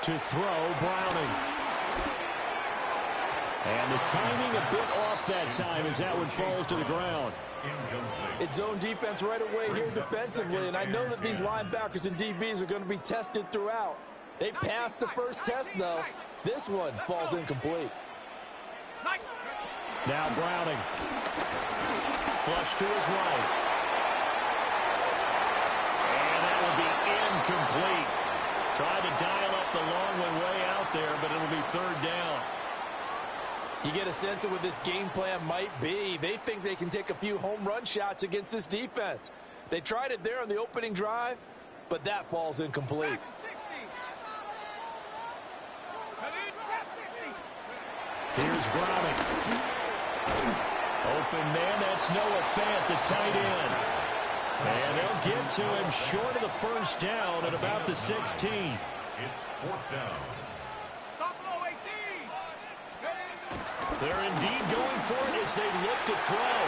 To throw, Browning. And the timing a bit off that time as that one falls to the ground. It's zone defense right away here defensively, and I know that these linebackers and DBs are going to be tested throughout. They passed the first test, though. This one falls incomplete. Now Browning. Flush to his right. And that will be incomplete. Tried to dial up the long one way out there, but it'll be third down. You get a sense of what this game plan might be. They think they can take a few home run shots against this defense. They tried it there on the opening drive, but that falls incomplete. Here's Browning. Open man, that's Noah Fant, the tight end. And they'll get to him short of the first down at about the 16. It's fourth down. They're indeed going for it as they look to throw.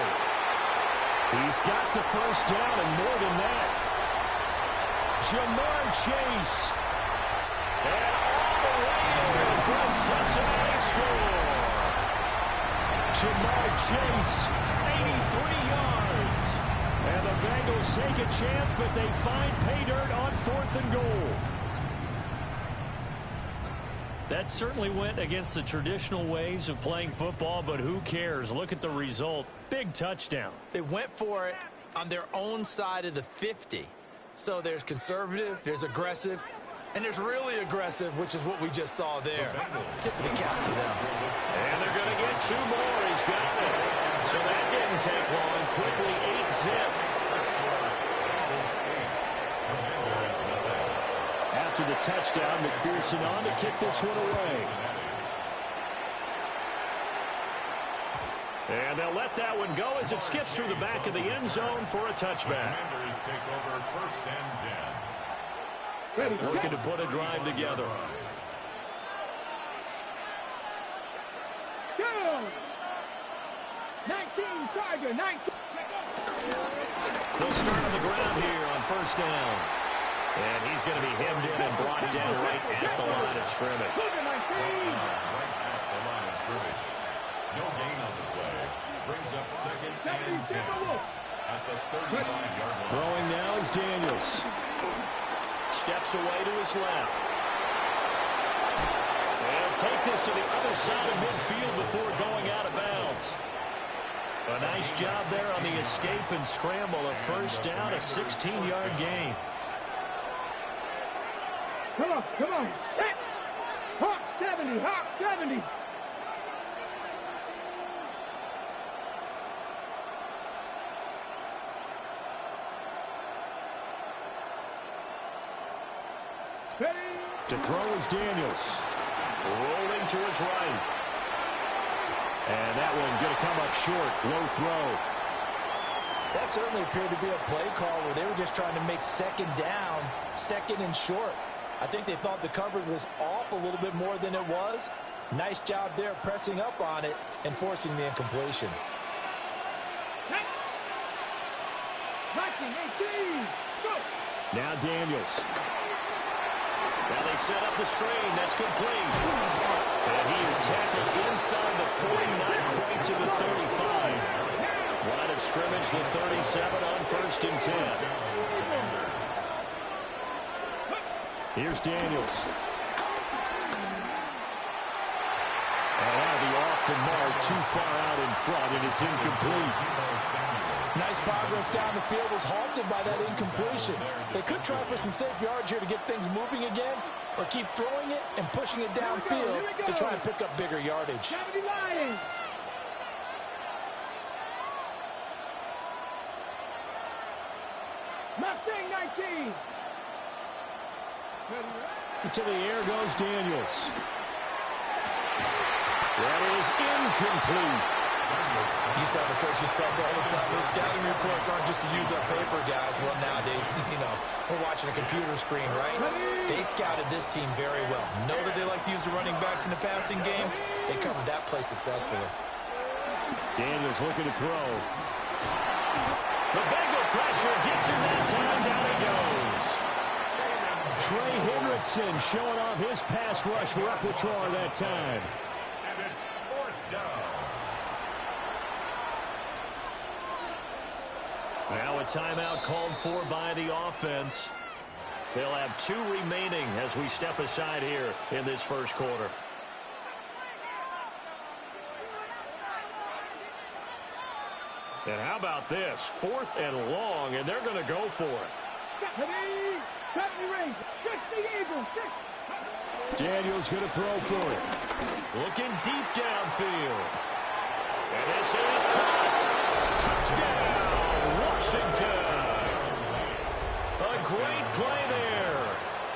He's got the first down and more than that. Jamar Chase. And all the way in for a Cincinnati score. Jamar Chase, 83 yards. And the Bengals take a chance, but they find pay dirt on 4th and goal. That certainly went against the traditional ways of playing football, but who cares? Look at the result. Big touchdown. They went for it on their own side of the 50. So there's conservative, there's aggressive, and there's really aggressive, which is what we just saw there. Tip of the cap to them. And they're going to get 2 more. He's got it. So that didn't take long. Quickly 8-zip. After the touchdown, McPherson on to kick this one away. And they'll let that one go as it skips through the back of the end zone for a touchback. Commanders take over 1st and 10. Looking to put a drive together. 19, Tiger, 19. They'll start on the ground here on 1st down. And he's going to be hemmed in and brought down right at the line of scrimmage. Right at the line of scrimmage. No gain on the play. Brings up 2nd and 10 at the 35-yard line. Throwing now is Daniels. Steps away to his left. And take this to the other side of midfield before going out of bounds. A nice job there on the escape and scramble. A 1st down, a 16-yard gain. Come on, come on. Hit. Hawk 70, Hawk 70. Steady. To throw is Daniels. Rolling to his right. And that one going to come up short. Low throw. That certainly appeared to be a play call where they were just trying to make 2nd down, 2nd and short. I think they thought the coverage was off a little bit more than it was. Nice job there pressing up on it and forcing the incompletion. 19, 18, go. Now Daniels. Now they set up the screen. That's complete. And he is tackled inside the 40, not quite to the 35. Line of scrimmage, the 37 on 1st and 10. Here's Daniels. And that'll be off the mark, too far out in front, and it's incomplete. Nice progress down the field was halted by that incompletion. They could try for some safe yards here to get things moving again, or keep throwing it and pushing it downfield to try and pick up bigger yardage. 70 Lions. Mustang 19. To the air goes Daniels. That is incomplete. You saw the coaches tell us all the time, those scouting reports aren't just to use up paper, guys. Well, nowadays, we're watching a computer screen, right? They scouted this team very well. Know that they like to use the running backs in the passing game. They covered that play successfully. Daniels looking to throw. The Bengal pressure gets him that time. Down he goes. Trey Hendrickson showing off his pass rush repertoire that time. And it's 4th down. Now a timeout called for by the offense. They'll have 2 remaining as we step aside here in this first quarter. And how about this? 4th and long, and they're going to go for it. Daniels going to throw for it. Looking deep downfield. And this is caught. Touchdown, Washington. A great play there.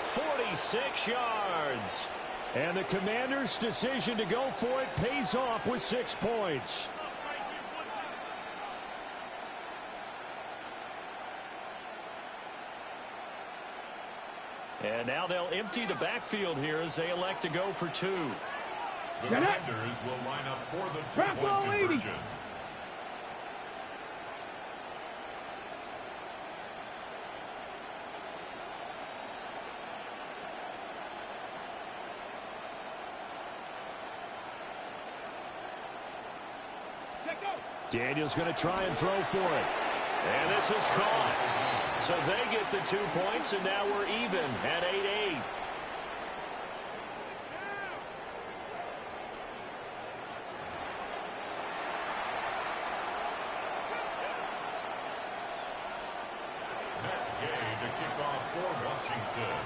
46 yards. And the Commanders' decision to go for it pays off with 6 points. And now they'll empty the backfield here as they elect to go for 2. The Commanders will line up for the 2-point conversion. Daniels going to try and throw for it. And this is caught. So they get the 2 points, and now we're even at 8-8. To kick off for Washington.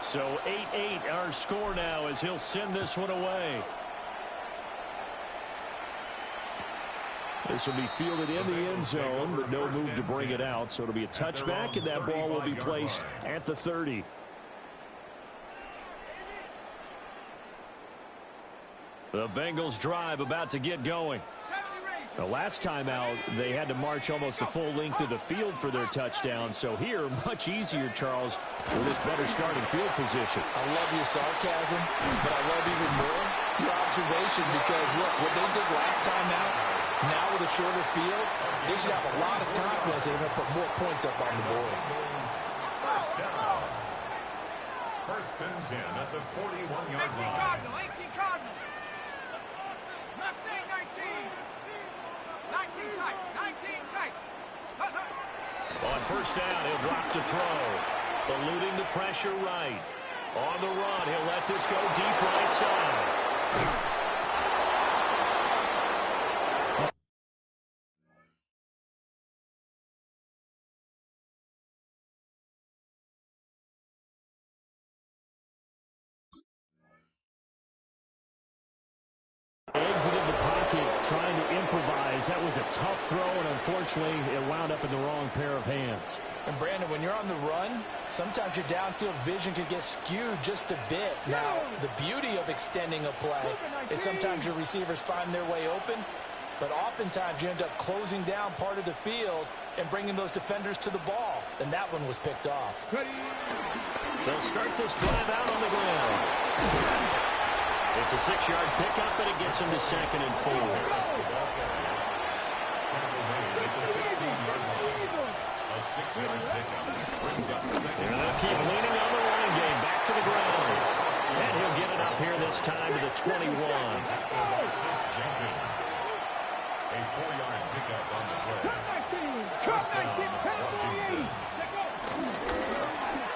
So 8-8 our score now as he'll send this one away. This will be fielded in the end zone, but no move to bring it out. So it'll be a touchback, and that ball will be placed at the 30. The Bengals drive about to get going. The last time out, they had to march almost the full length of the field for their touchdown. So here, much easier, Charles, with this better starting field position. I love your sarcasm, but I love even more your observation because, look, what they did last time out, now with a shorter field, they should have a lot of confidence they're going to put more points up on the board. First down. 1st and 10 at the 41-yard line. 18 Cardinal. Mustang 19. 19 tight. 19 tight. On 1st down, he'll drop to throw. Eluding the pressure right. On the run, he'll let this go deep right side. Exited the pocket, trying to improvise. That was a tough throw, and unfortunately, it wound up in the wrong pair of hands. And, Brandon, when you're on the run, sometimes your downfield vision can get skewed just a bit. Now, the beauty of extending a play is sometimes your receivers find their way open, but oftentimes you end up closing down part of the field and bringing those defenders to the ball, and that one was picked off. They'll start this drive out on the ground. It's a 6-yard pickup, and it gets him to 2nd and 4. And they'll keep leaning on the running game. Back to the ground. And he'll get it up here this time to the 21. A 4-yard pickup on the play. Washington.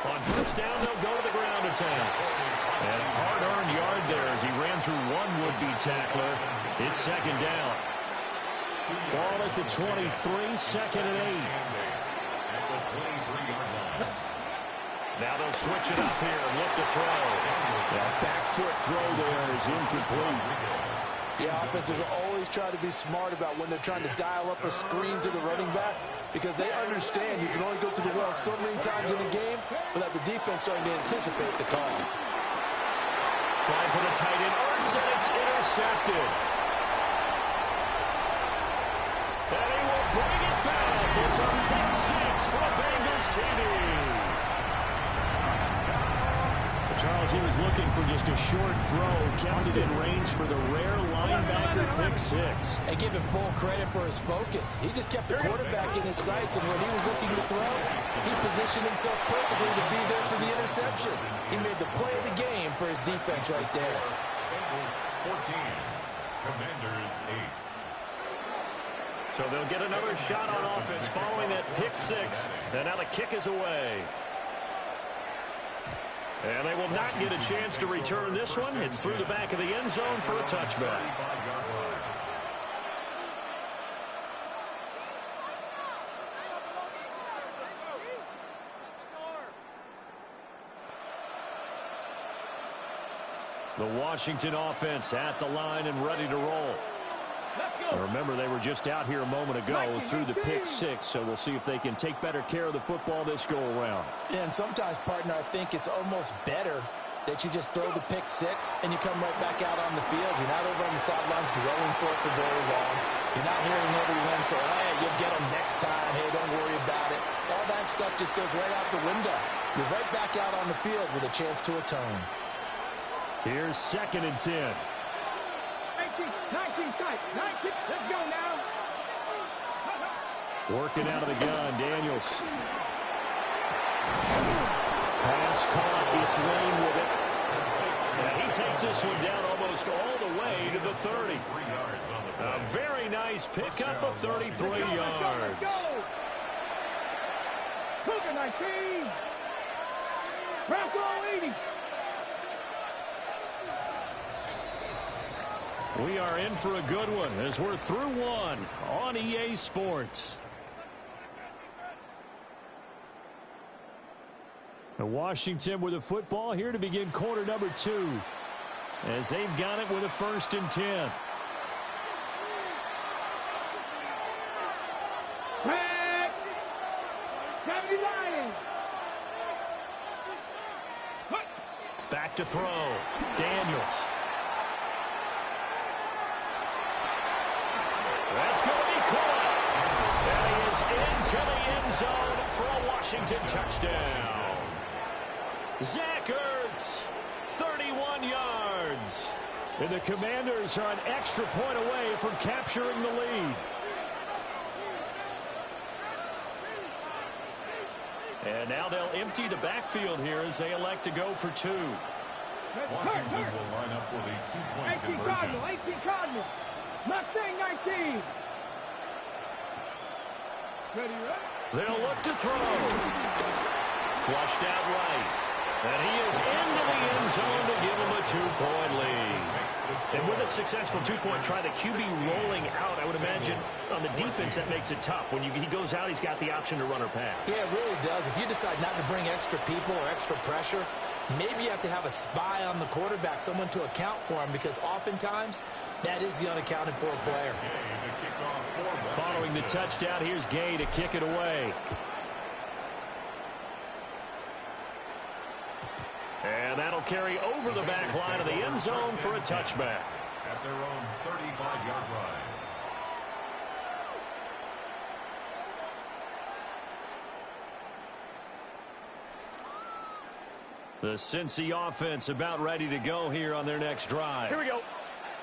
On 1st down, they'll go to the ground attack. And a hard-earned yard there as he ran through one would-be tackler. It's 2nd down. Ball at the 23, 2nd and 8. Now they'll switch it up here and look to throw. That back foot throw there is incomplete. Yeah, offenses always try to be smart about when they're trying to dial up a screen to the running back because they understand you can only go to the well so many times in a game without the defense starting to anticipate the call. Trying for the tight end, Ertz, and it's intercepted. And he will bring it back. It's a pick 6 for Bengals TV. Charles, he was looking for just a short throw, kept it in range for the rare linebacker pick six. And give him full credit for his focus. He just kept the quarterback in his sights, and when he was looking to throw, he positioned himself perfectly to be there for the interception. He made the play of the game for his defense right there. Bengals 14, Commanders 8. So they'll get another shot on offense following that pick six. And now the kick is away. And they will not get a chance to return this one. It's through the back of the end zone for a touchback. The Washington offense at the line and ready to roll. Remember, they were just out here a moment ago through the pick six, so we'll see if they can take better care of the football this go-around. And sometimes, partner, I think it's almost better that you just throw the pick six and you come right back out on the field. You're not over on the sidelines dwelling for it for very long. You're not hearing everyone say, hey, you'll get them next time. Hey, don't worry about it. All that stuff just goes right out the window. You're right back out on the field with a chance to atone. Here's 2nd and 10. 19 tight. 19. Let's go now. Working out of the gun, Daniels. Pass caught. It's Lane with it. And he takes this one down almost all the way to the 30. A very nice pickup of 33 yards. Cougar 19. Press all 80. We are in for a good one as we're through one on EA Sports. And Washington with the football here to begin quarter number 2 as they've got it with a 1st and 10. Back. 79. Back to throw. Daniels. That's going to be caught. And he is into the end zone for a Washington touchdown. Zach Ertz, 31 yards. And the Commanders are an extra point away from capturing the lead. And now they'll empty the backfield here as they elect to go for 2. Washington will line up with a 2-point 18 conversion. Cardinal. 18 Cardinal. Mustang 19. Ready, right? They'll look to throw. Flushed out right. And he is into the end zone to give him a 2-point lead. And with a successful 2-point try, the QB rolling out, I would imagine, on the defense, that makes it tough. When he goes out, he's got the option to run or pass. Yeah, it really does. If you decide not to bring extra people or extra pressure, maybe you have to have a spy on the quarterback, someone to account for him, because oftentimes that is the unaccounted for player. Following the touchdown, here's Gay to kick it away. And that'll carry over the back line of the end zone for a touchback. At their own 35-yard line. The Cincy offense about ready to go here on their next drive. Here we go.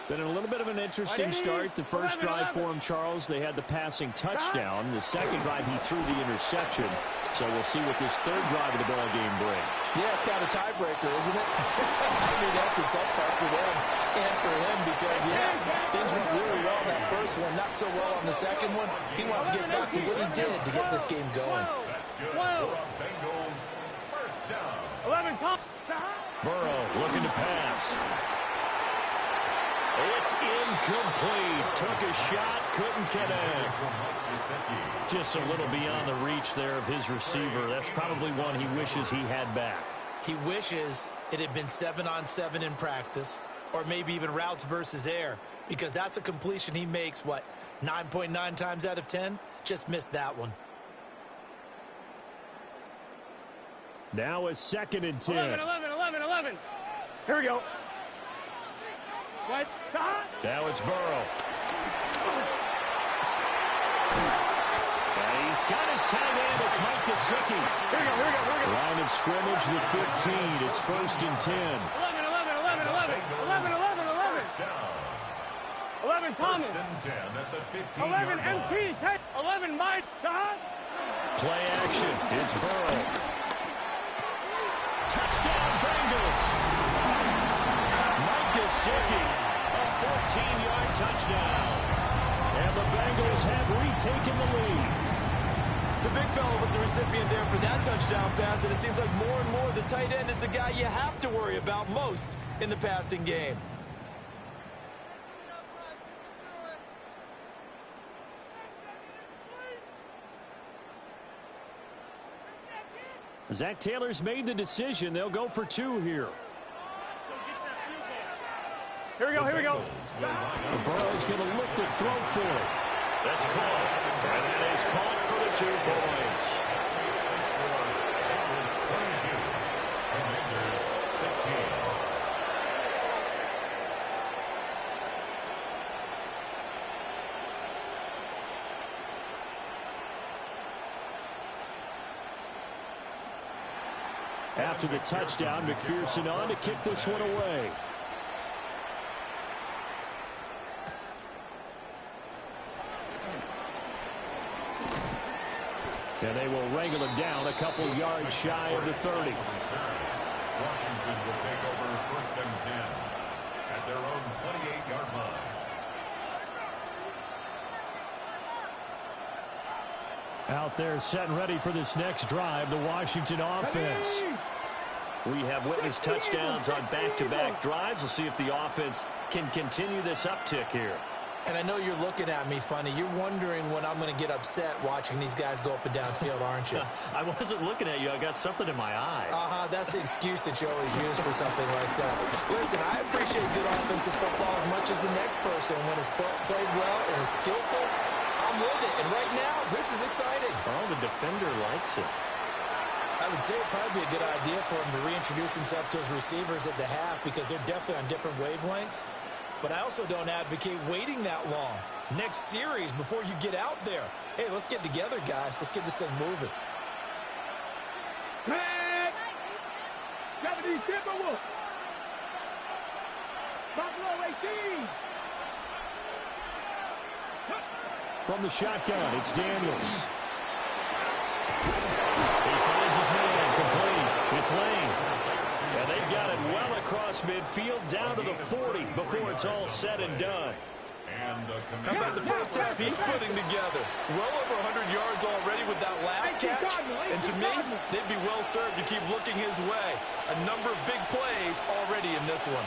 Been a little bit of an interesting start. The first drive for him, Charles, they had the passing touchdown. The second drive, he threw the interception. So we'll see what this third drive of the ball game brings. Yeah, it's kind of a tiebreaker, isn't it? I mean, that's the tough part for them and for him because, yeah, things went really well in that first one, not so well on the second one. He wants to get back to what he did to get this game going. That's good. 12. Bengals first down. 11 top. Burrow looking to pass. It's incomplete. Took a shot, couldn't connect. Just a little beyond the reach there of his receiver. That's probably one he wishes he had back. He wishes it had been 7-on-7 in practice, or maybe even routes versus air, because that's a completion he makes, what, 9.9 times out of 10? Just missed that one. Now it's 2nd and 10. 11. Here we go. What? Now it's Burrow. And He's got his tight end. It's Mike Gesicki. Here we go. Line of scrimmage, the 15. It's 1st and 10. 11, Thomas. 10 at the 15. 11, MT. 11, Mike. Play action. It's Burrow. Touchdown, Bengals. Mike Gesicki, a 14-yard touchdown. And the Bengals have retaken the lead. The big fella was the recipient there for that touchdown pass, and it seems like more and more the tight end is the guy you have to worry about most in the passing game. Zach Taylor's made the decision. They'll go for 2 here. Here we go. Burrow's going to look to throw for it. That's caught. And that is caught for the 2 points. Bengals 16. After the touchdown, McPherson on to kick this one away. And they will wrangle him down a couple yards shy of the 30. Washington will take over 1st and 10 at their own 28-yard line. Out there set and ready for this next drive, the Washington offense. We have witnessed touchdowns on back-to-back drives. We'll see if the offense can continue this uptick here. And I know you're looking at me funny. You're wondering when I'm going to get upset watching these guys go up and down field, aren't you? I wasn't looking at you. I got something in my eye. That's the excuse that you always use for something like that. Listen, I appreciate good offensive football as much as the next person. When it's played well and is skillful, I'm with it. And right now, this is exciting. Oh, the defender likes it. I would say it'd probably be a good idea for him to reintroduce himself to his receivers at the half because they're definitely on different wavelengths. But I also don't advocate waiting that long. Next series before you get out there. Hey, let's get together, guys. Let's get this thing moving. Pat! 70 Timberwolves. Buffalo 18. From the shotgun, it's Daniels. He finds his man, complete. It's Lane. And they've got it well across midfield down to the 40 before it's all said and done. How about the first half he's putting together? Well over 100 yards already with that last catch. And to me, they'd be well served to keep looking his way. A number of big plays already in this one.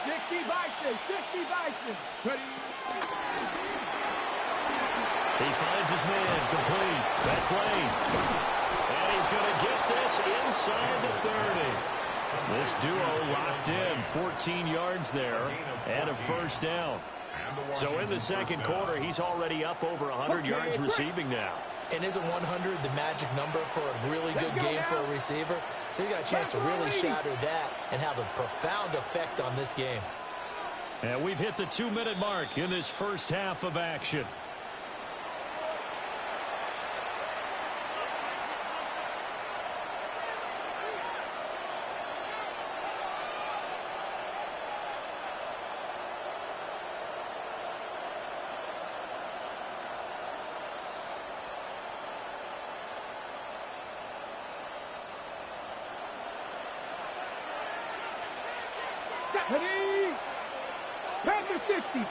60 Bison. He finds his man, complete. That's Lane. And he's going to get this inside the 30. This duo locked in, 14 yards there, and a first down. So in the second quarter, he's already up over 100 yards receiving now. And isn't 100 the magic number for a really good game for a receiver? So you got a chance to really shatter that and have a profound effect on this game. And we've hit the 2-minute mark in this first half of action.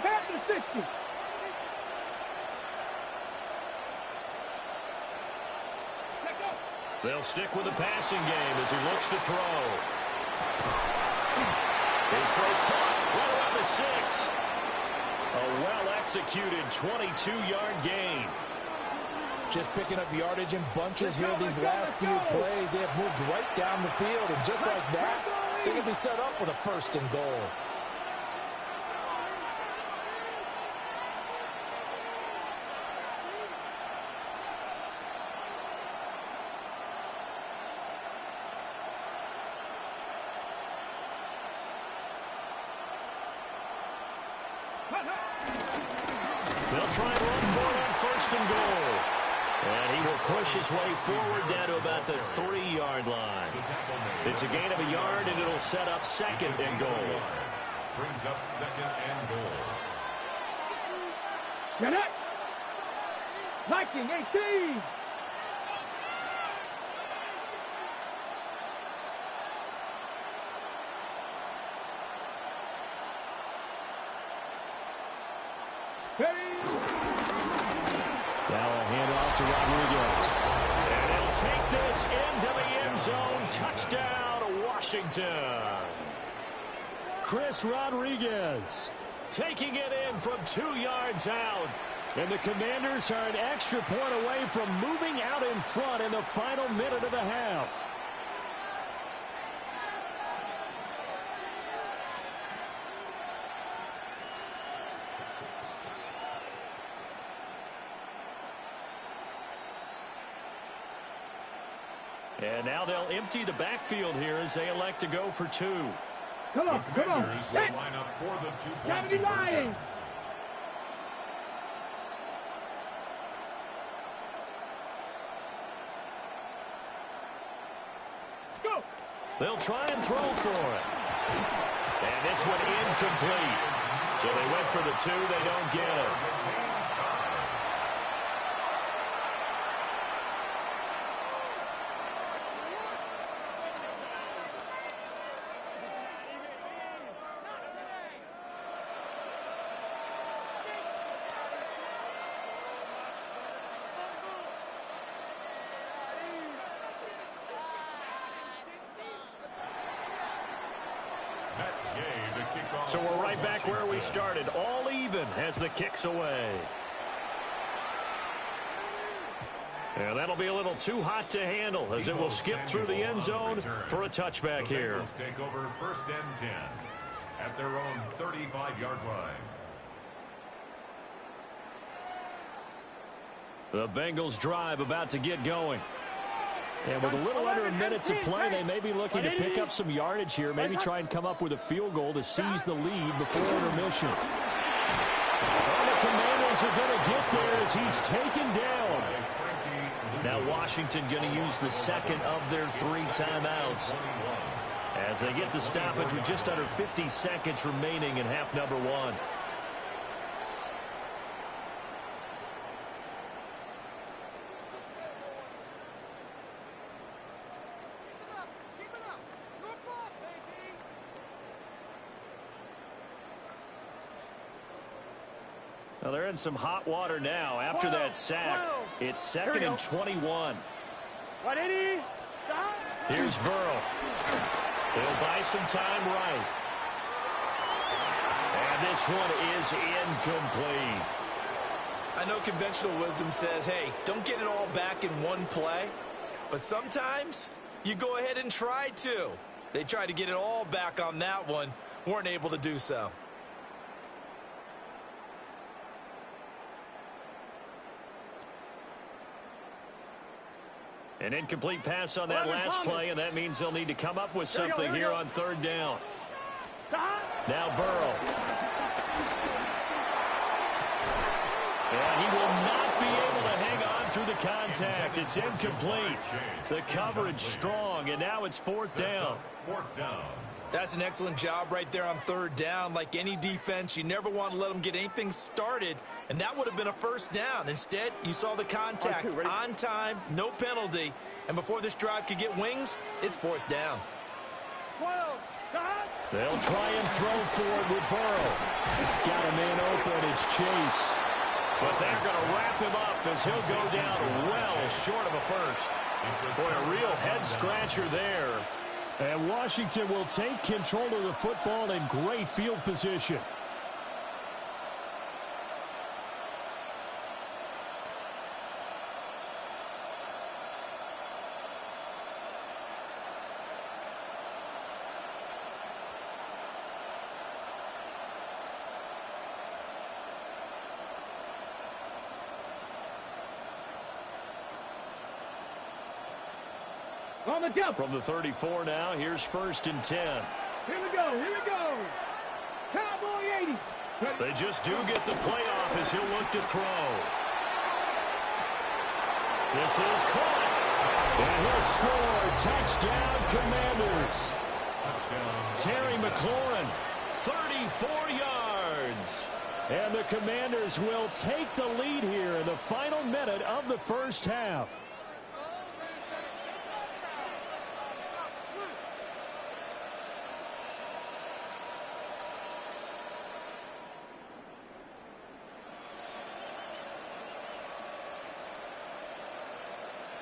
Panther 60. They'll stick with the passing game as he looks to throw. His throw caught right around the 6. A well-executed 22-yard gain. Just picking up yardage in bunches here these last few plays. They have moved right down the field, and just like that, they can be set up with a 1st and goal. They'll try and run for it on first and goal. And he will push his way forward down to about the 3-yard line. It's a gain of a yard, and it'll set up second and goal. Brings up second and goal. Get it. Viking 18. Now a handoff to Rodriguez. And he'll take this into the end zone. Touchdown, Washington. Chris Rodriguez taking it in from 2 yards out. And the Commanders are an extra point away from moving out in front in the final minute of the half. And now they'll empty the backfield here as they elect to go for 2. Come on, The come on. Commanders will line up for the 2-point 79. conversion. Let's go. They'll try and throw for it. And this one incomplete. So they went for the 2. They don't get it. So we're right back where we started, all even as the kick's away. And that'll be a little too hot to handle as it will skip through the end zone for a touchback here. The Bengals take over first and 10 at their own 35-yard line. The Bengals drive about to get going. And with a little under a minute to play, they may be looking to pick up some yardage here, maybe try and come up with a field goal to seize the lead before intermission. Oh, the Commanders are going to get there as he's taken down. Now Washington going to use the second of their 3 timeouts as they get the stoppage with just under 50 seconds remaining in half number 1. Well, they're in some hot water now after that sack. It's second and 21. Here's Burrow. They'll buy some time right. And this one is incomplete. I know conventional wisdom says, hey, don't get it all back in one play. But sometimes you go ahead and try to. They tried to get it all back on that one. Weren't able to do so. An incomplete pass on that last play, and that means they'll need to come up with something here on 3rd down. Now Burrow. And he will not be able to hang on through the contact. It's incomplete. The coverage strong, and now it's 4th down. 4th down. That's an excellent job right there on 3rd down. Like any defense, you never want to let them get anything started, and that would have been a 1st down. Instead, you saw the contact on time, no penalty, and before this drive could get wings, it's 4th down. They'll try and throw for it with Burrow. Got a man open, it's Chase. But they're going to wrap him up as he'll go down well short of a first. Boy, a real head-scratcher there. And Washington will take control of the football in great field position. On the jump. From the 34 now, here's 1st and 10. Here we go, here we go. Cowboy 80. They just do get the playoff as he'll look to throw. This is caught. And he'll score. Touchdown, Commanders. Touchdown. Terry McLaurin, 34 yards. And the Commanders will take the lead here in the final minute of the first half.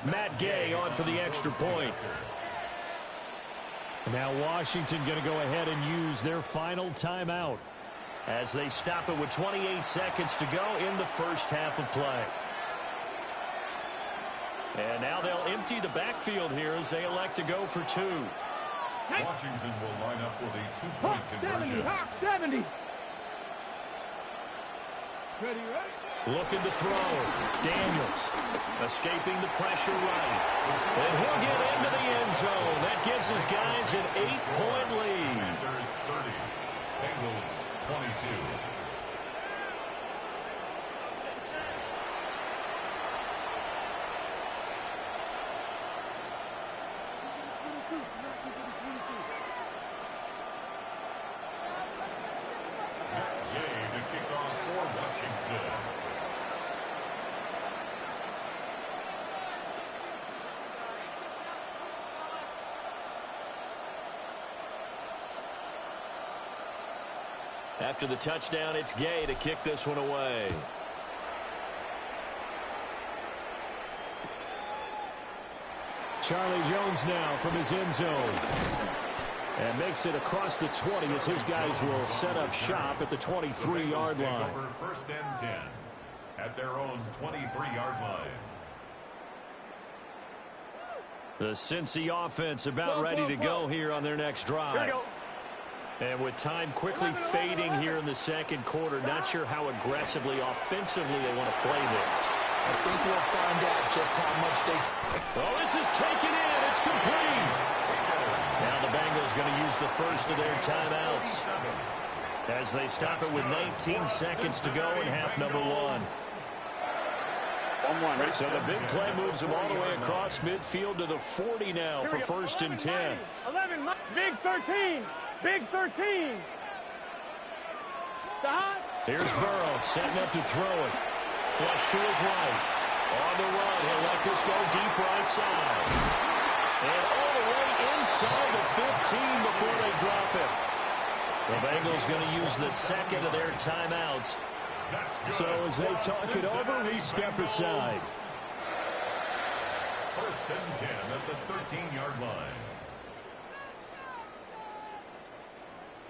Matt Gay on for the extra point. Now Washington going to go ahead and use their final timeout as they stop it with 28 seconds to go in the first half of play. And now they'll empty the backfield here as they elect to go for two. Washington will line up for the two-point conversion. 70, Hawk 70. Ready, right? Looking to throw. Daniels escaping the pressure right. And he'll get into the end zone. That gives his guys an 8-point lead. Commanders 30, Bengals 22. Gay to kick off for Washington. After the touchdown, it's Gay to kick this one away. Charlie Jones now from his end zone. And makes it across the 20 as his guys will set up shop at the 23-yard line. Over first and 10 at their own 23-yard line. The Cincy offense about ready to go here on their next drive. And with time quickly fading here in the second quarter, not sure how aggressively, offensively they want to play this. I think we'll find out just how much they... Oh, this is taken in. It's complete. Now the Bengals going to use the first of their timeouts as they stop it with 19 seconds to go in half number one. So the big play moves them all the way across midfield to the 40 now for first and 10. 11, big 13. Big 13. Stop. Here's Burrow setting up to throw it. Flush to his right. On the run, he'll let this go deep right side. And all the way inside the 15 before they drop it. The Bengals going to use the second of their timeouts. So as they talk it over, we step aside. First and 10 at the 13-yard line.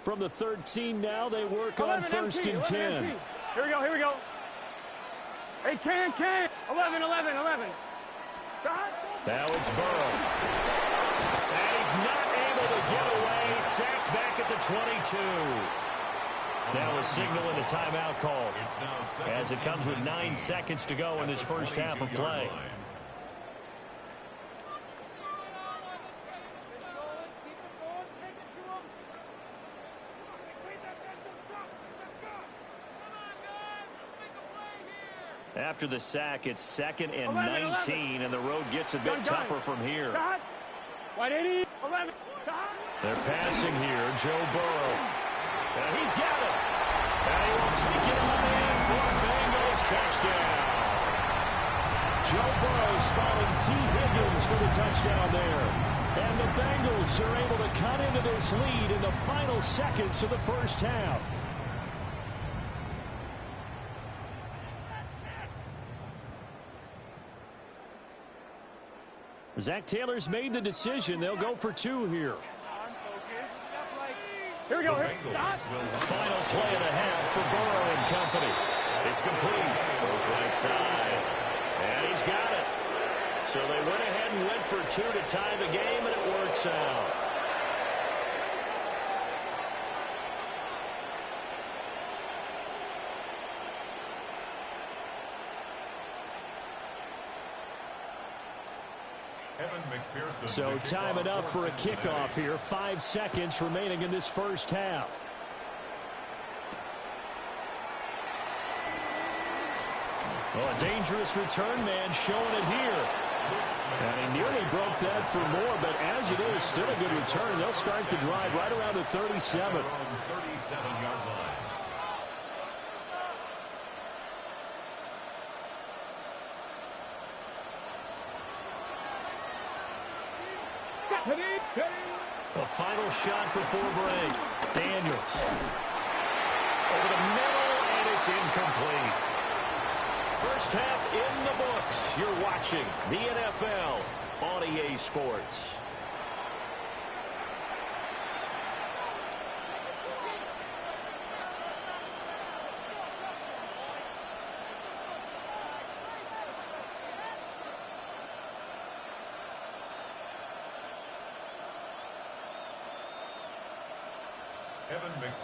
From the 13 now, they work on first and 10. Here we go, here we go. Hey, can. 11. Stop. Now it's Burrow. And he's not able to get away. Sacked back at the 22. Now a signal and a timeout call as it comes with 9 seconds to go in this first half of play. After the sack, it's 2nd and 19, and the road gets a bit tougher from here. 180, 11. They're passing here, Joe Burrow. And he's got it. And he will take it on in for a Bengals touchdown. Joe Burrow spotting T. Higgins for the touchdown there. And the Bengals are able to cut into this lead in the final seconds of the first half. Zach Taylor's made the decision. They'll go for two here. Here we go. Final play of the half for Burrow and company. It's complete. Goes right side. And he's got it. So they went ahead and went for two to tie the game, and it works out. So time it up for a kickoff here. 5 seconds remaining in this first half. Well, a dangerous return man showing it here. And he nearly broke that for more, but as it is, still a good return. They'll start the drive right around the 37. 37-yard line. A final shot before break. Daniels. Over the middle, and it's incomplete. First half in the books. You're watching the NFL on EA Sports.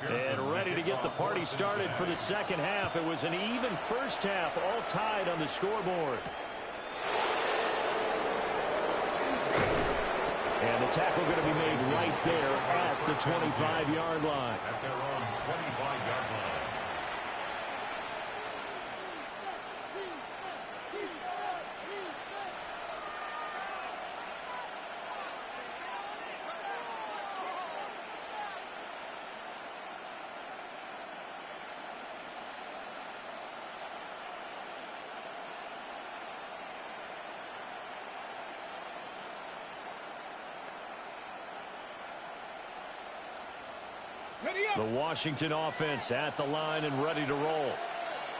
And ready to get the party started for the second half. It was an even first half, all tied on the scoreboard. And the tackle going to be made right there at the 25-yard line. At their own 25-yard line. The Washington offense at the line and ready to roll.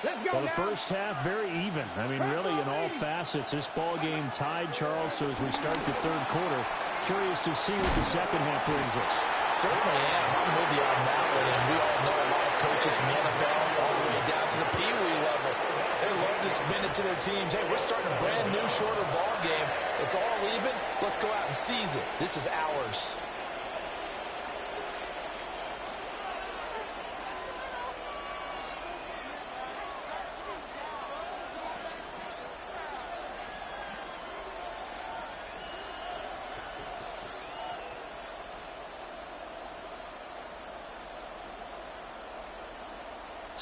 Well, the first half, very even. I mean, really, in all facets, this ball game tied, Charles. So as we start the third quarter, curious to see what the second half brings us. Certainly am. I'm with you on that one. And we all know a lot of coaches from the NFL all the way down to the Pee Wee level. They love to spin it to their teams. Hey, we're starting a brand new, shorter ball game. It's all even. Let's go out and seize it. This is ours.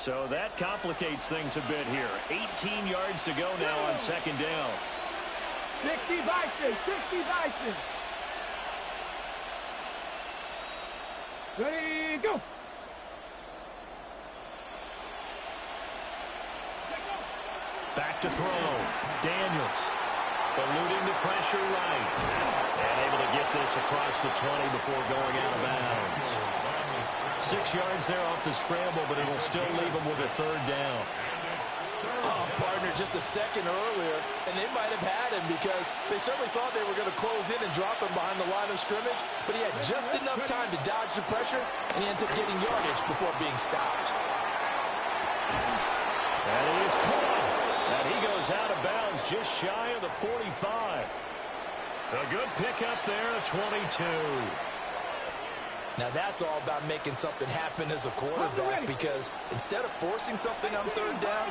So that complicates things a bit here. 18 yards to go now on second down. 60 Bison, 60 Bison. Ready, go. Back to throw. Daniels eluding the pressure right. And able to get this across the 20 before going out of bounds. 6 yards there off the scramble, but it'll still leave them with a third down. Oh, partner, just a second earlier, and they might have had him because they certainly thought they were going to close in and drop him behind the line of scrimmage, but he had just enough time to dodge the pressure, and he ends up getting yardage before being stopped. And he is caught. And he goes out of bounds just shy of the 45. A good pickup there, a 22. Now that's all about making something happen as a quarterback, because instead of forcing something on third down,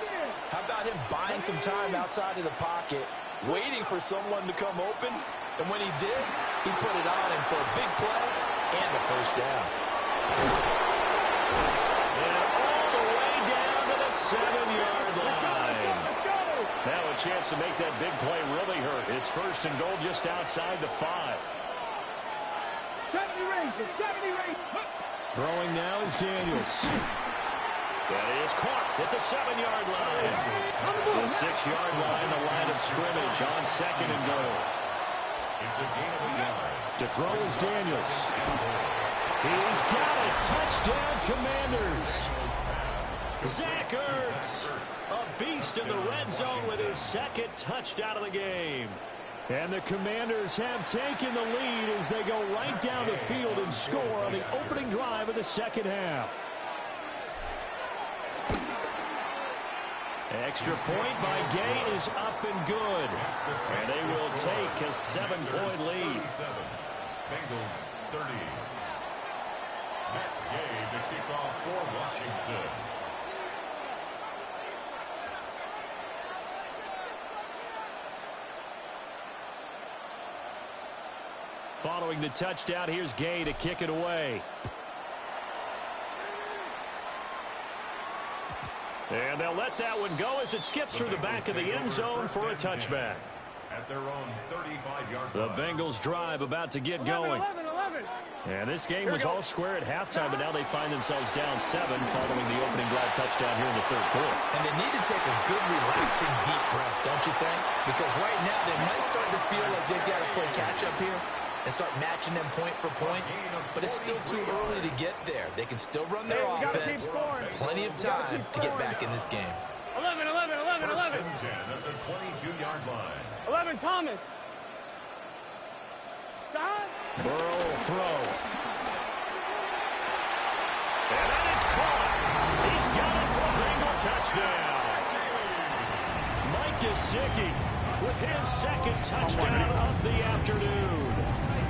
how about him buying some time outside of the pocket, waiting for someone to come open, and when he did, he put it on him for a big play and a first down. And all the way down to the 7-yard line. Now a chance to make that big play really hurt. It's first and goal just outside the 5. 70 range, 70 range. Throwing now is Daniels. That is caught at the 7-yard line. The 6-yard line, the line of scrimmage on second and goal. It's a gain of a yard. To throw is Daniels. He's got it. Touchdown, Commanders. Zach Ertz, a beast in the red zone with his second touchdown of the game. And the Commanders have taken the lead as they go right down the field and score on the opening drive of the second half. Extra point by Gay is up and good. And they will take a 7-point lead. Bengals 30. Matt Gay to kick off for Washington. Following the touchdown, here's Gay to kick it away. And they'll let that one go as it skips through the back of the end zone for a touchback. At their own 35-yard The line. Bengals drive about to get going. 11. And this game was all square at halftime, but now they find themselves down 7 following the opening drive touchdown here in the third quarter. And they need to take a good, relaxing, deep breath, don't you think? Because right now they might start to feel like they've got to play catch-up here and start matching them point for point. But it's still too early to get there. They can still run their offense. Plenty of time to get back in this game. 11. First and 10 at the 22-yard line. 11, Thomas. Stop. Burrow will throw. And that is caught. He's got it for a Bengal touchdown. Mike Gesicki with his second touchdown of the afternoon.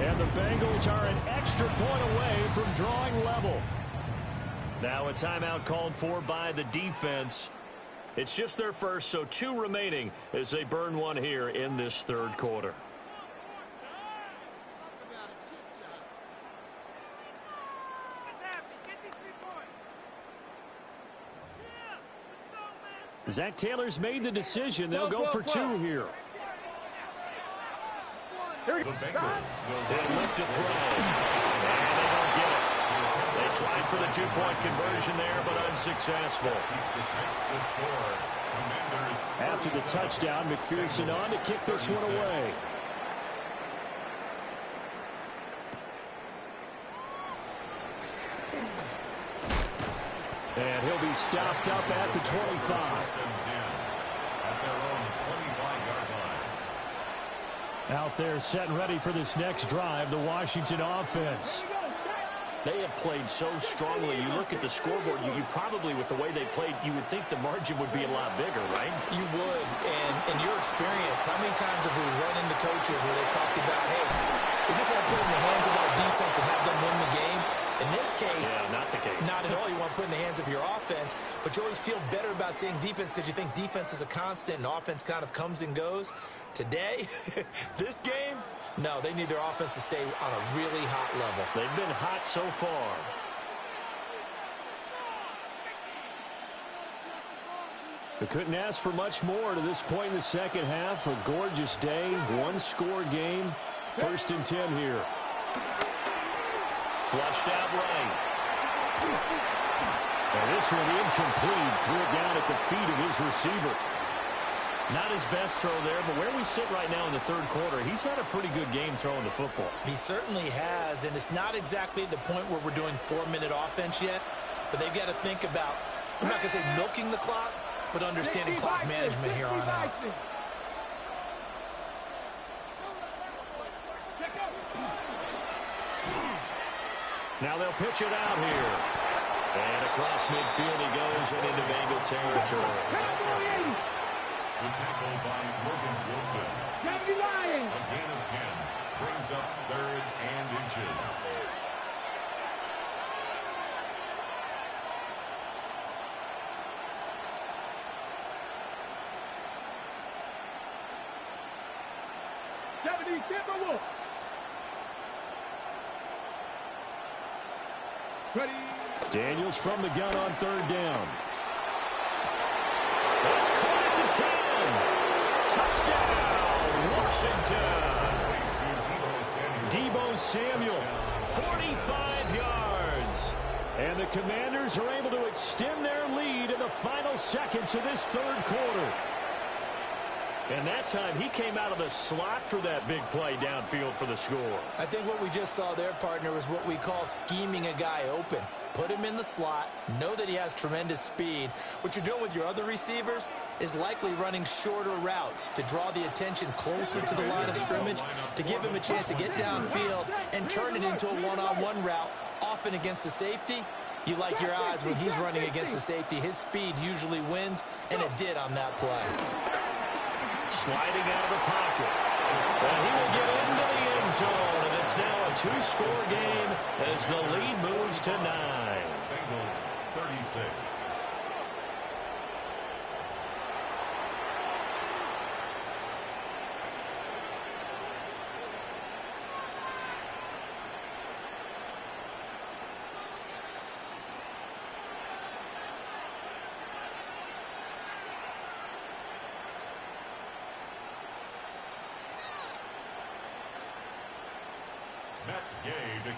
And the Bengals are an extra point away from drawing level. Now a timeout called for by the defense. It's just their first, so 2 remaining as they burn one here in this third quarter. Zach Taylor's made the decision. They'll go for 2 here. The Bengals will They look to throw. And they don't get it. They tried for the 2-point conversion there, but unsuccessful. After the touchdown, McPherson on to kick this one away. And he'll be stopped up at the 25. Out there set and ready for this next drive, the Washington offense. They have played so strongly. You look at the scoreboard, you probably, with the way they played, you would think the margin would be a lot bigger, right? You would. And in your experience, how many times have we run into coaches where they've talked about, hey, we just want to put it in the hands of our defense and have them win the game? In this case, not the case. Not at all. You want to put in the hands of your offense, but you always feel better about saying defense because you think defense is a constant and offense kind of comes and goes. Today, this game, no, they need their offense to stay on a really hot level. They've been hot so far. They couldn't ask for much more to this point in the second half. A gorgeous day, 1-score game. 1st and 10 here. Flushed out right. And this one incomplete. Threw it down at the feet of his receiver. Not his best throw there, but where we sit right now in the third quarter, he's had a pretty good game throwing the football. He certainly has, and it's not exactly the point where we're doing 4-minute offense yet, but they've got to think about, I'm not going to say milking the clock, but understanding clock management here on out. Now they'll pitch it out here. And across midfield he goes and into Bengal territory. The tackle by Logan Wilson. A gain of 10. Brings up 3rd and inches. Daniels from the gun on 3rd down. It's caught at the 10. Touchdown, Washington. Deebo Samuel, 45 yards. And the Commanders are able to extend their lead in the final seconds of this third quarter. And that time, he came out of the slot for that big play downfield for the score. I think what we just saw there, partner, is what we call scheming a guy open. Put him in the slot, know that he has tremendous speed. What you're doing with your other receivers is likely running shorter routes to draw the attention closer to the line of scrimmage, to give him a chance to get downfield and turn it into a one-on-one route, often against the safety. You like your odds when he's running against the safety. His speed usually wins, and it did on that play. Sliding out of the pocket. And he will get into the end zone. And it's now a 2-score game as the lead moves to 9. Bengals 36.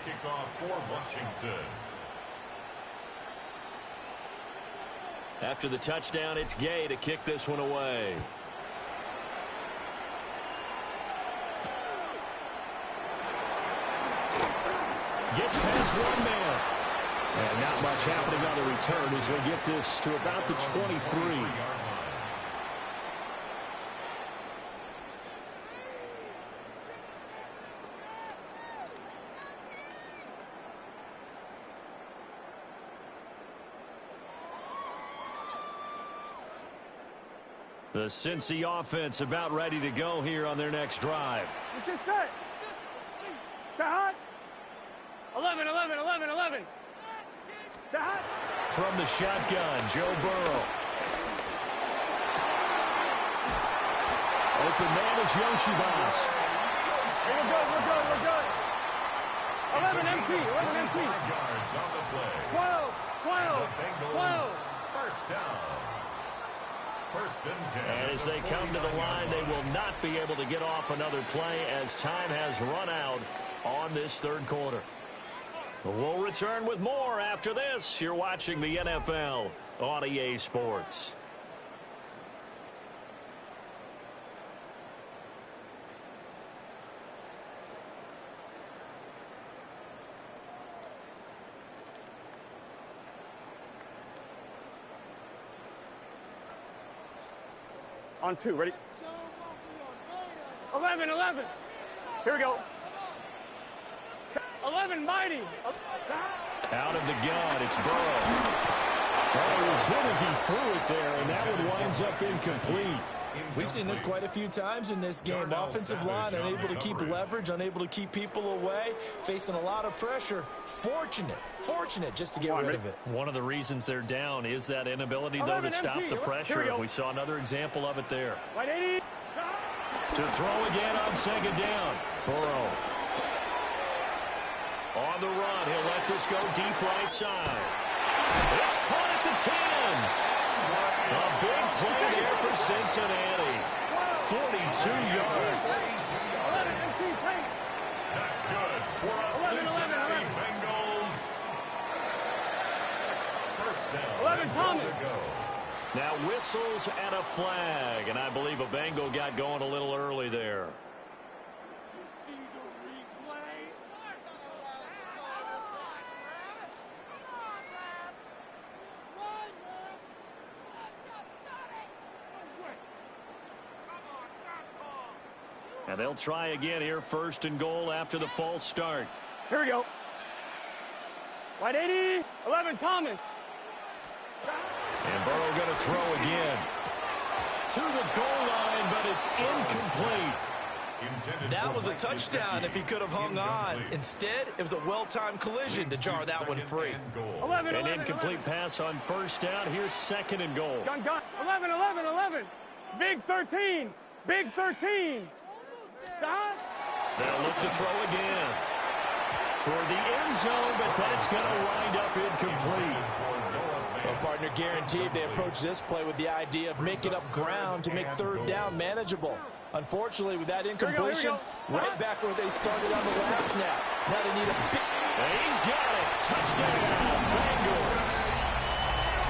kickoff for Washington. After the touchdown, it's Gay to kick this one away. Gets past one man. And not much happening on the return as they get this to about the 23. The Cincy offense about ready to go here on their next drive. This is set. Hot. 11, 11, 11, 11. Hot. From the shotgun, Joe Burrow. Open man is Yoshibas. We're good, we're good, we're good. 11 MT, 11 MT. yards on the play. 12, 12, 12. First down. First and 10. And as they come to the line, they will not be able to get off another play as time has run out on this third quarter. We'll return with more after this. You're watching the NFL on EA Sports. On two, ready? 11, 11. Here we go. 11, mighty. Out of the gun, it's Burrow. Well, it was hit as he threw it there, and that one winds up incomplete. We've seen this quite a few times in this game. Offensive line unable to keep leverage, unable to keep people away, facing a lot of pressure. Fortunate just to get rid of it. One of the reasons they're down is that inability, though, to stop the pressure. We saw another example of it there. To throw again on second down. Burrow. On the run, he'll let this go deep right side. It's caught at the 10. A big play there for Cincinnati. 42 yards. That's good for a Cincinnati Bengals. First down. 11, Thomas. Now whistles and a flag, and I believe a Bengal got going a little early there. And they'll try again here, first and goal after the false start. Here we go. Wide 80, 11, Thomas. And Burrow going to throw again. To the goal line, but it's incomplete. That was a touchdown if he could have hung on. Instead, it was a well-timed collision to jar that one free. 11, An 11, incomplete 11. pass on first down. Here's second and goal. Gun. 11, 11, 11. Big 13. Big 13. They'll look to throw again. Toward the end zone, but that's going to wind up incomplete. Well, partner, guaranteed they approach this play with the idea of making up ground to make third down manageable. Unfortunately, with that incompletion, right back where they started on the last snap. Now they need a big... And he's got it. Touchdown, Bengals.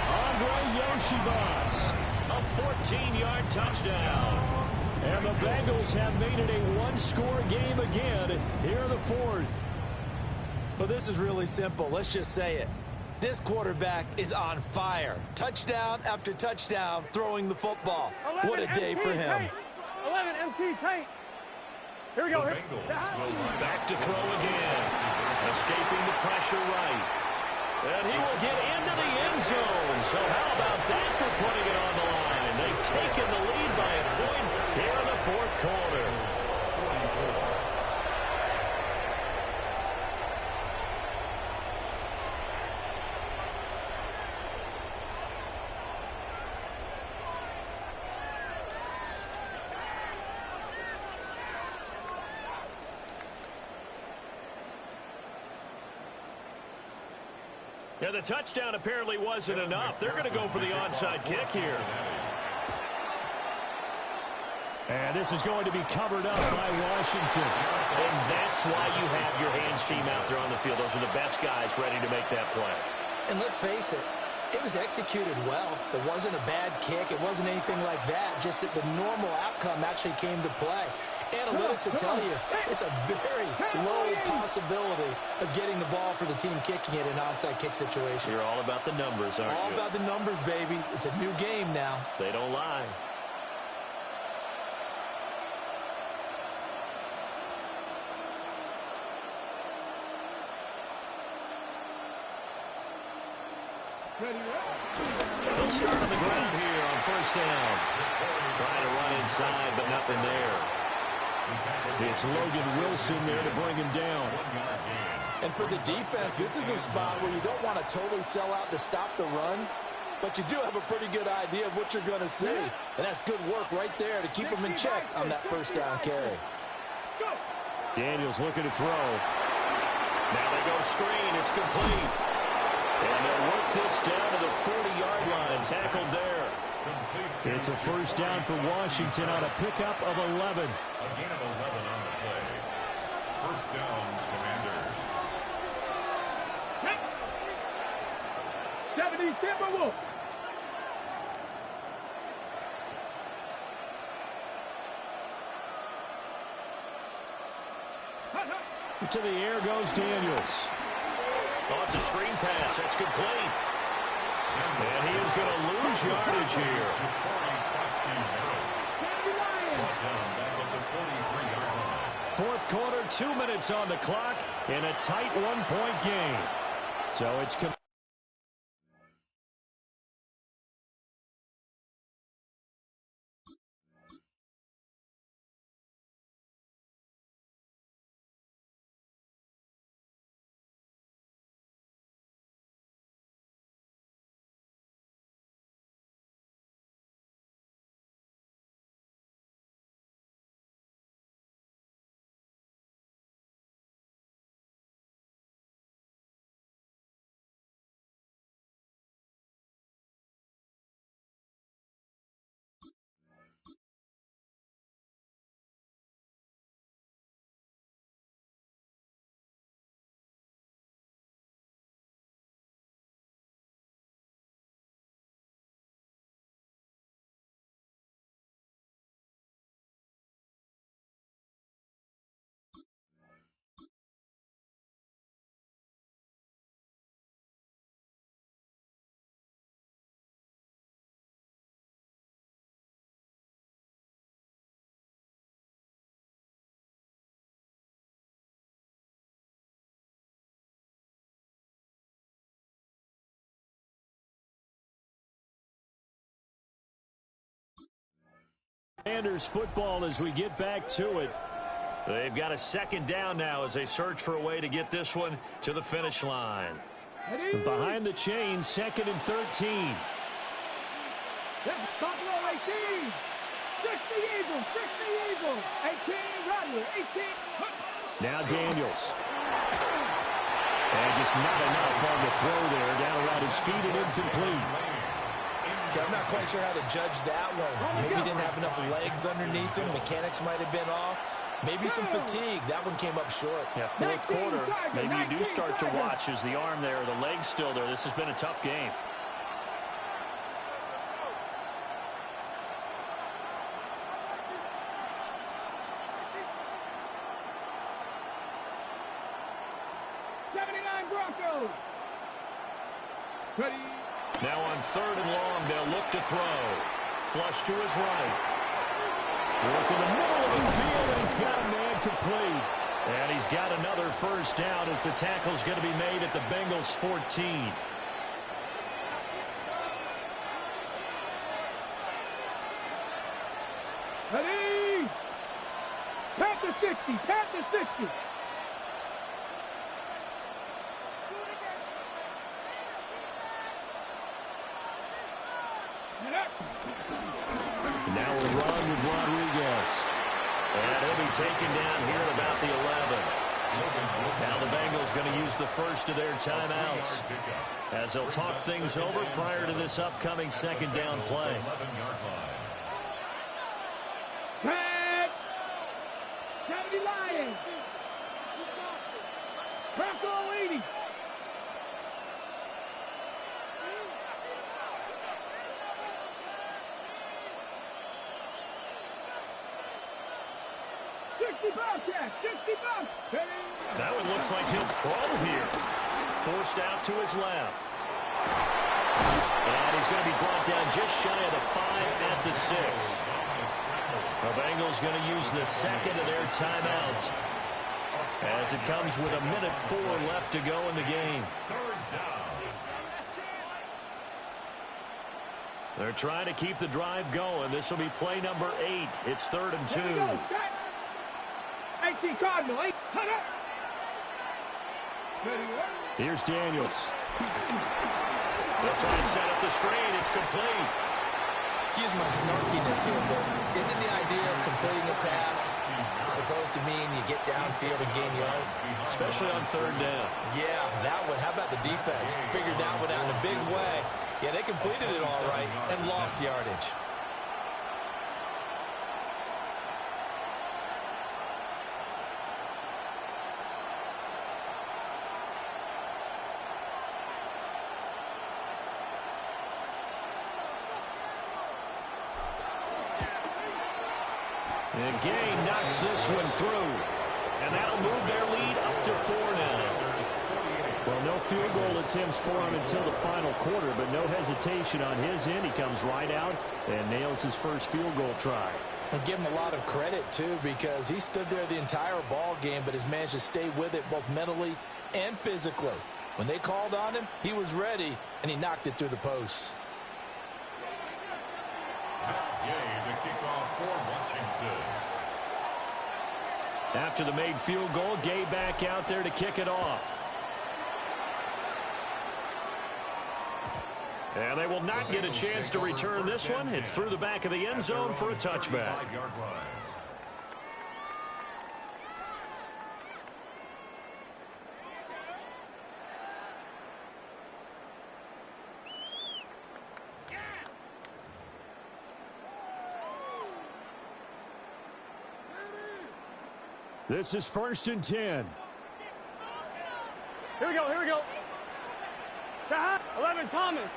Andre Yoshibas, a 14-yard touchdown. And the Bengals have made it a one-score game again here in the fourth. Well, this is really simple. Let's just say it. This quarterback is on fire. Touchdown after touchdown throwing the football. What a day for him. 11 MT tank. Here we go. Back to throw again. Escaping the pressure right. And he will get into the end zone. So how about that for putting it on the line? They've taken the lead by a point here in the fourth quarter. Yeah, the touchdown apparently wasn't enough. They're going to go for the onside kick here. And this is going to be covered up by Washington. And that's why you have your hands team out there on the field. Those are the best guys ready to make that play. And let's face it, it was executed well. It wasn't a bad kick. It wasn't anything like that. Just that the normal outcome actually came to play. Analytics will tell you it's a very low possibility of getting the ball for the team kicking it in an onside kick situation. You're all about the numbers, aren't you? All about the numbers, baby. It's a new game now. They don't lie. He'll start on the ground here on first down. Trying to run inside, but nothing there. It's Logan Wilson there to bring him down. And for the defense, this is a spot where you don't want to totally sell out to stop the run, but you do have a pretty good idea of what you're going to see. And that's good work right there to keep them in check on that first down carry. Daniels looking to throw. Now they go screen. It's complete. And they'll work this down to the 40-yard line. Tackled there. It's a first down for Washington on a pickup of 11. A gain of 11 on the play. First down, Commanders. 70 Timberwolves. To the air goes Daniels. Oh, it's a screen pass. That's complete. And he is going to lose yardage here. Fourth quarter, 2 minutes on the clock in a tight one-point game. So it's... Commanders football as we get back to it. They've got a second down now as they search for a way to get this one to the finish line. Behind the chains, 2nd and 13. Buffalo 18. 60 Eagles. 60 Eagles. 18 Rattler. 18. Now Daniels. And just not enough on the throw there. Down around his feet and incomplete. I'm not quite sure how to judge that one. Maybe he didn't have enough legs underneath him. Mechanics might have been off. Maybe some fatigue. That one came up short. Yeah, fourth quarter, maybe you do start to watch as the arm there, the leg's still there. This has been a tough game. Broncos. Ready. Now on 3rd and long, they'll look to throw. Flush to his right. Work in the middle of the field, and he's got a man complete. And he's got another first down as the tackle's going to be made at the Bengals 14. Ready. Panther 60. Panther 60. Now a run with Rodriguez. And he'll be taken down here at about the 11. Now the Bengals going to use the first of their timeouts as they'll talk things over prior to this upcoming second down play. That one looks like he'll throw here. Forced out to his left. And he's going to be brought down just shy of the 5 at the 6. The Bengals going to use the second of their timeouts as it comes with 1:04 left to go in the game. They're trying to keep the drive going. This will be play number 8. It's 3rd and 2. Here's Daniels. They'll try and set up the screen. It's complete. Excuse my snarkiness here, but isn't the idea of completing a pass supposed to mean you get downfield and gain yards? Especially on 3rd down. Yeah, that one. How about the defense? Figured that one out in a big way. Yeah, they completed it all right and lost yardage. And Gay knocks this one through. And that'll move their lead up to 4 now. Well, no field goal attempts for him until the final quarter, but no hesitation on his end. He comes right out and nails his first field goal try. And give him a lot of credit, too, because he stood there the entire ball game, but has managed to stay with it both mentally and physically. When they called on him, he was ready, and he knocked it through the posts. The kickoff for Washington. After the made field goal, Gay back out there to kick it off. And they will not get a chance to return this one. It's through the back of the end zone for a touchback. This is 1st and 10. Here we go, here we go. 11, Thomas.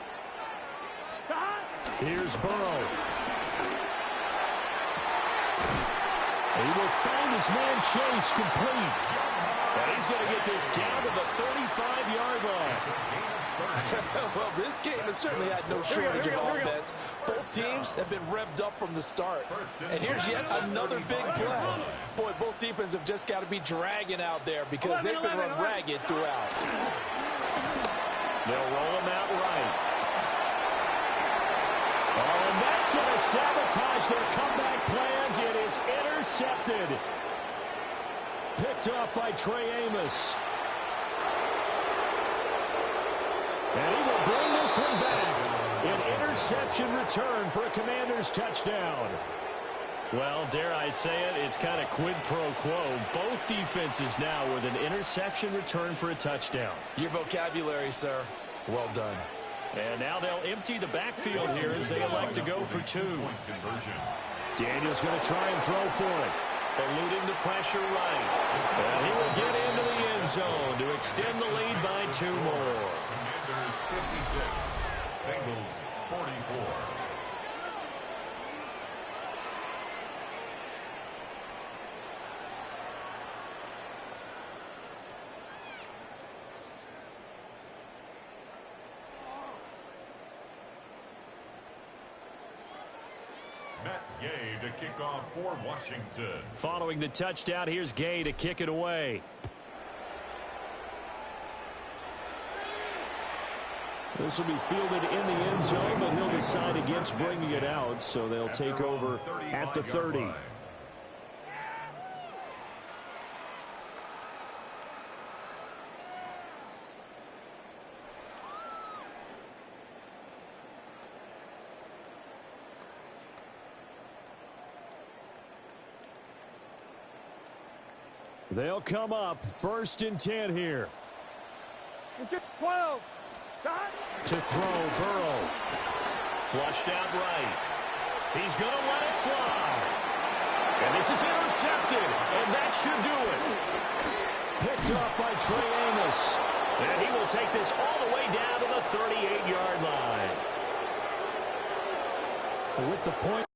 Here's Burrow. He will find his man Chase complete. And he's going to get this down to the 35-yard line. Well, this game has certainly had no shortage of offense. Both teams have been revved up from the start. And here's yet another big play. Boy, both defenses have just got to be dragging out there because they've been run ragged throughout. They'll roll him out right. Oh, and that's going to sabotage their comeback plans. It is intercepted. Picked up by Trey Amos. And he will bring this one back. An interception return for a Commanders touchdown. Well, dare I say it, it's kind of quid pro quo. Both defenses now with an interception return for a touchdown. Your vocabulary, sir. Well done. And now they'll empty the backfield here as they elect to go for 2. Daniel's going to try and throw for it. Eluding the pressure right. And he will get into the end zone to extend the lead by 2 more. Commanders 56, Bengals 44. Gay to kick off for Washington. Following the touchdown, here's Gay to kick it away. This will be fielded in the end zone, but he'll decide against bringing it out, so they'll take over at the 30. They'll come up 1st and 10 here. Let's get 12. To throw, Burrow. Flushed out right. He's going to let it fly. And this is intercepted. And that should do it. Picked up by Trey Amos. And he will take this all the way down to the 38-yard line. With the point.